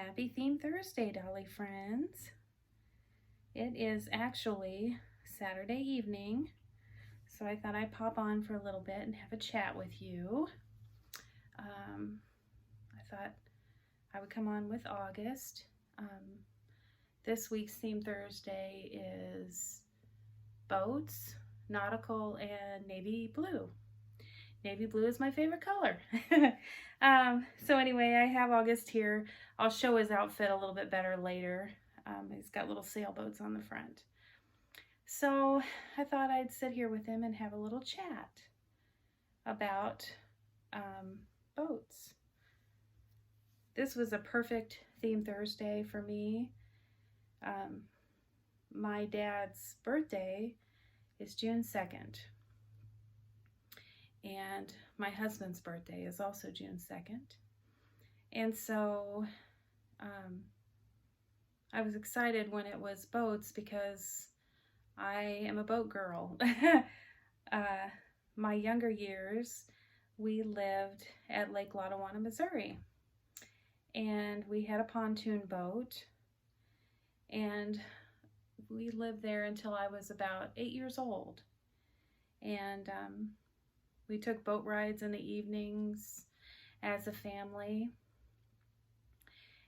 Happy Theme Thursday, Dolly friends. It is actually Saturday evening, so I thought I'd pop on for a little bit and have a chat with you. I thought I would come on with August. This week's Theme Thursday is boats, nautical, and navy blue. Navy blue is my favorite color. So anyway, I have August here. I'll show his outfit a little bit better later. He's got little sailboats on the front. So I thought I'd sit here with him and have a little chat about boats. This was a perfect Theme Thursday for me. My dad's birthday is June 2nd. And my husband's birthday is also June 2nd. And so I was excited when it was boats because I am a boat girl. My younger years, we lived at Lake Lotawana, Missouri. And we had a pontoon boat. And we lived there until I was about 8 years old. And we took boat rides in the evenings as a family,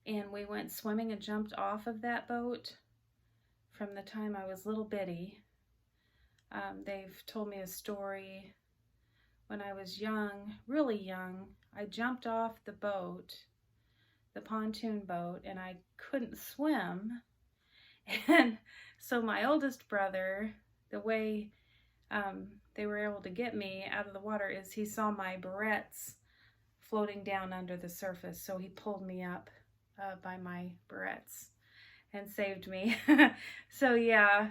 and we went swimming and jumped off of that boat from the time I was little bitty. They've told me a story when I was young, really young. I jumped off the boat, the pontoon boat, and I couldn't swim. And so my oldest brother, the way they were able to get me out of the water is he saw my barrettes floating down under the surface, so he pulled me up by my barrettes and saved me. So yeah,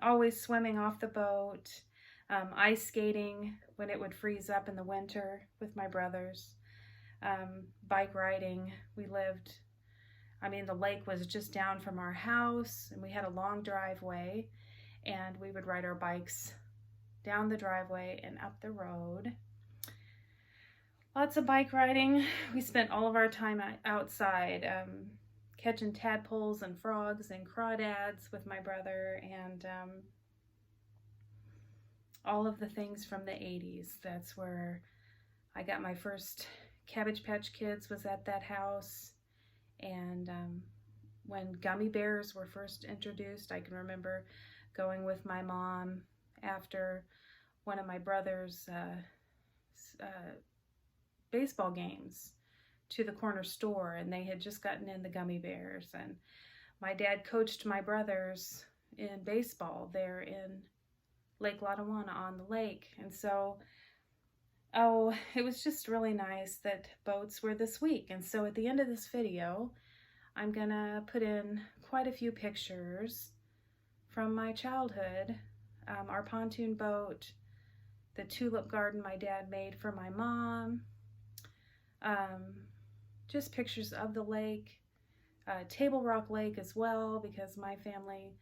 always swimming off the boat, ice skating when it would freeze up in the winter with my brothers, bike riding. We lived, the lake was just down from our house, and we had a long driveway, and we would ride our bikes down the driveway and up the road. Lots of bike riding. We spent all of our time outside, catching tadpoles and frogs and crawdads with my brother, and all of the things from the 80s. That's where I got my first Cabbage Patch Kids, was at that house. And when gummy bears were first introduced, I can remember going with my mom after one of my brother's baseball games to the corner store, and they had just gotten in the gummy bears, and my dad coached my brothers in baseball there in Lake Lotawana on the lake. And so it was just really nice that boats were this week. And so at the end of this video, I'm gonna put in quite a few pictures from my childhood, our pontoon boat, the tulip garden my dad made for my mom, just pictures of the lake, Table Rock Lake as well, because my family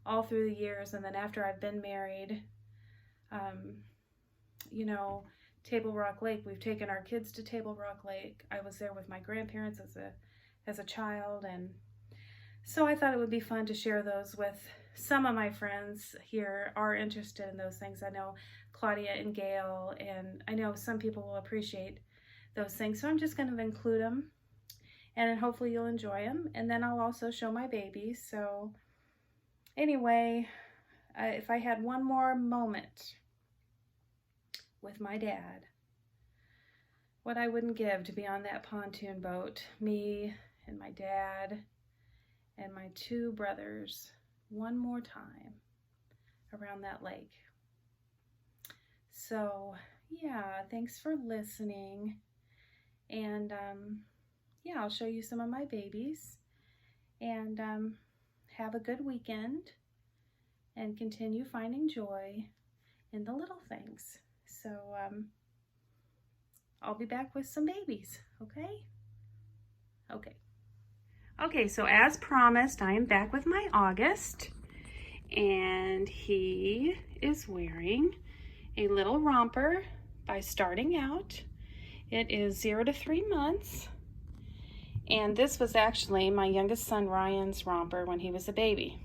all through the years, and then after I've been married, Table Rock Lake, we've taken our kids to Table Rock Lake. I was there with my grandparents as a child, and so I thought it would be fun to share those with some of my friends here are interested in those things. I know Claudia and Gail, and I know some people will appreciate those things, so I'm just going to include them, and hopefully you'll enjoy them. And then I'll also show my babies. So anyway, if I had one more moment with my dad, what I wouldn't give to be on that pontoon boat, me and my dad and my two brothers, one more time around that lake. So yeah, thanks for listening. And yeah, I'll show you some of my babies, and have a good weekend and continue finding joy in the little things. So I'll be back with some babies, okay? Okay, so as promised, I am back with my August, and he is wearing a little romper by Starting Out. It is 0 to 3 months, And this was actually my youngest son Ryan's romper when he was a baby.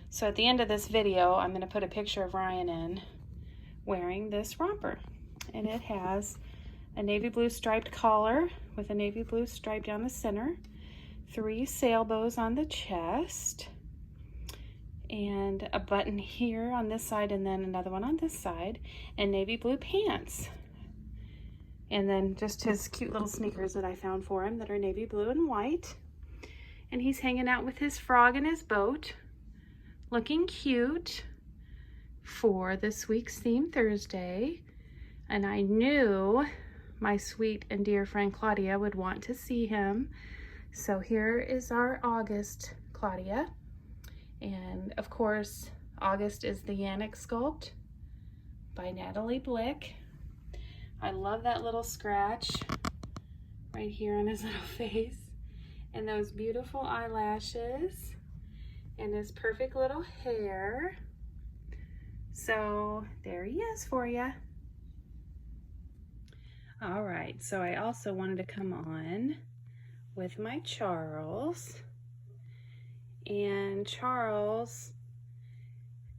So at the end of this video, I'm going to put a picture of Ryan in wearing this romper. And it has a navy blue striped collar with a navy blue stripe down the center, 3 sail bows on the chest, and a button here on this side and then another one on this side, and navy blue pants. And then just his cute little sneakers that I found for him that are navy blue and white. And he's hanging out with his frog in his boat, looking cute for this week's Theme Thursday. And I knew my sweet and dear friend Claudia would want to see him. So here is our August Claudia. And of course, August is the Yannick sculpt by Natalie Blick. I love that little scratch right here on his little face, and those beautiful eyelashes, and his perfect little hair. So there he is for you. All right, so I also wanted to come on with my Charles, and Charles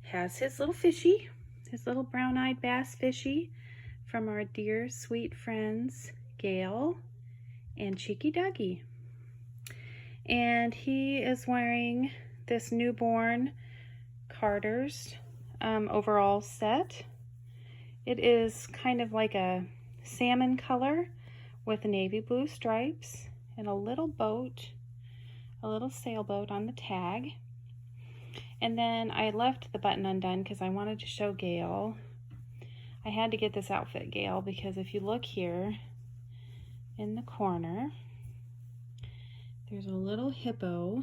has his little fishy, his little brown-eyed bass fishy, from our dear sweet friends Gail and Cheeky Dougie. And he is wearing this newborn Carter's overall set. It is kind of like a salmon color with navy blue stripes and a little boat, a little sailboat on the tag. And then I left the button undone because I wanted to show Gail. I had to get this outfit, Gail, because if you look here in the corner, there's a little hippo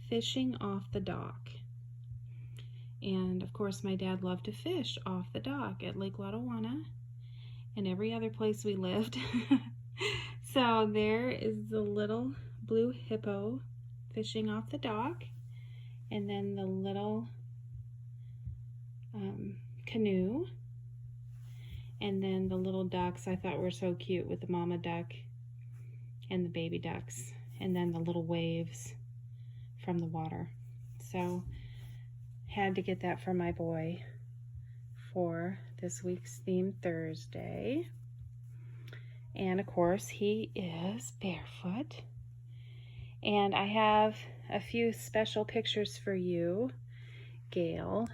fishing off the dock. And of course, my dad loved to fish off the dock at Lake Lotawana and every other place we lived. So there is the little blue hippo fishing off the dock, and then the little canoe. And then the little ducks I thought were so cute with the mama duck and the baby ducks. And then the little waves from the water. So had to get that for my boy for this week's Theme Thursday. And of course he is barefoot. And I have a few special pictures for you, Gail.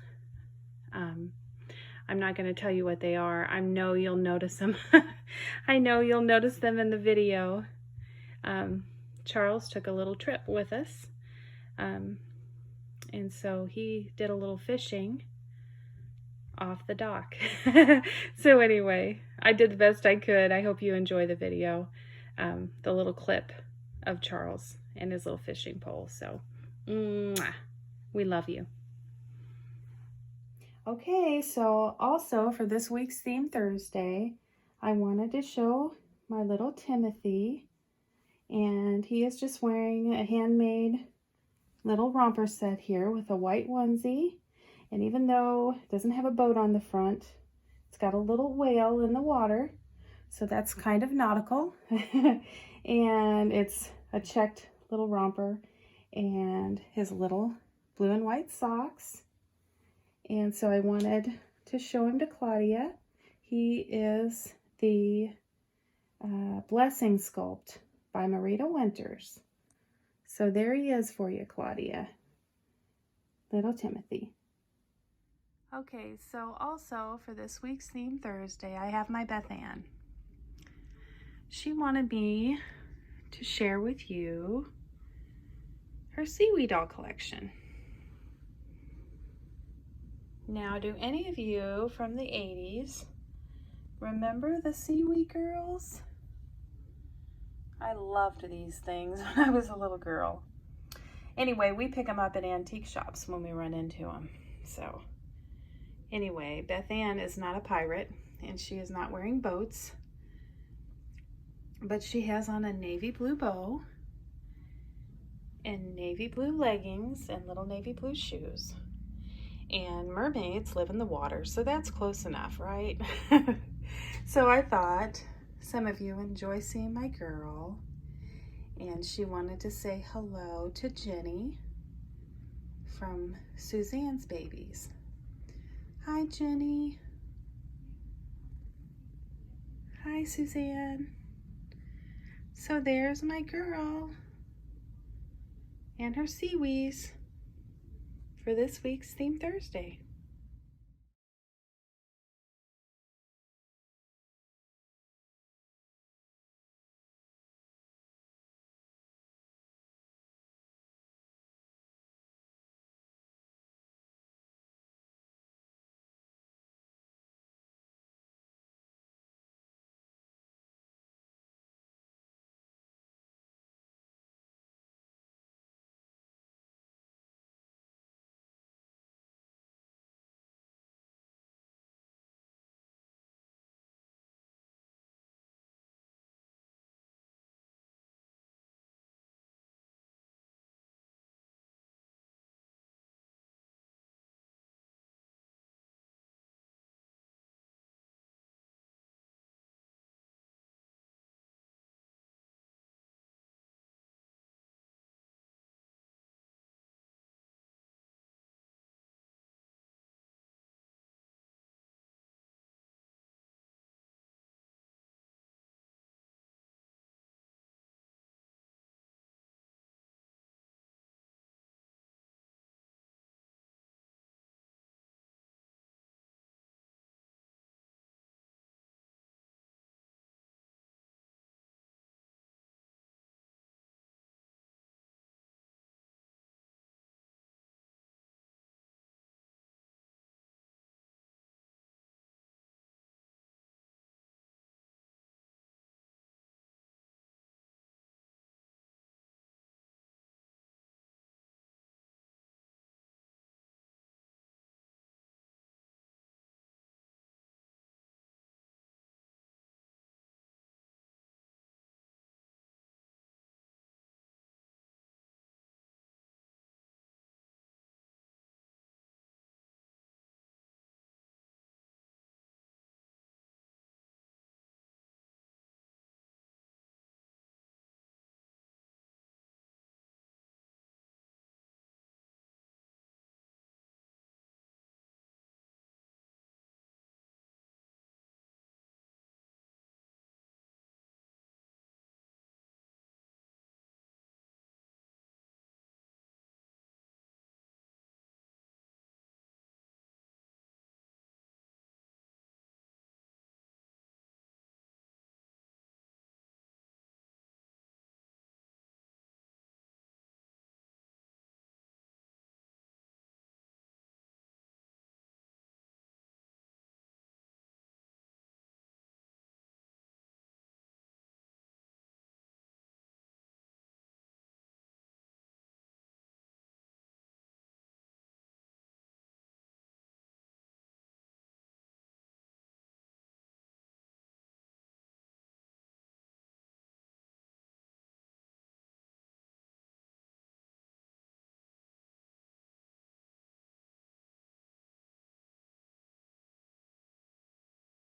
I'm not going to tell you what they are. I know you'll notice them. I know you'll notice them in the video. Charles took a little trip with us. And so he did a little fishing off the dock. So anyway, I did the best I could. I hope you enjoy the video. The little clip of Charles and his little fishing pole. So, mwah, we love you. Okay, so also for this week's Theme Thursday, I wanted to show my little Timothy, and he is just wearing a handmade little romper set here with a white onesie, and even though it doesn't have a boat on the front, it's got a little whale in the water, so that's kind of nautical, and it's a checked little romper, and his little blue and white socks. And so I wanted to show him to Claudia. He is the Blessing Sculpt by Marita Winters. So there he is for you, Claudia. Little Timothy. Okay, so also for this week's Theme Thursday, I have my Beth Ann. She wanted me to share with you her seaweed doll collection. Now, do any of you from the 80s remember the Seaweed Girls? I loved these things when I was a little girl. Anyway, we pick them up at antique shops when we run into them. So, anyway, Beth Ann is not a pirate, and she is not wearing boats, but she has on a navy blue bow and navy blue leggings and little navy blue shoes. And mermaids live in the water, so that's close enough, right? So I thought some of you enjoy seeing my girl, And she wanted to say hello to Jenny from Suzanne's Babies. Hi, Jenny. Hi, Suzanne. So there's my girl and her seawees for this week's Theme Thursday.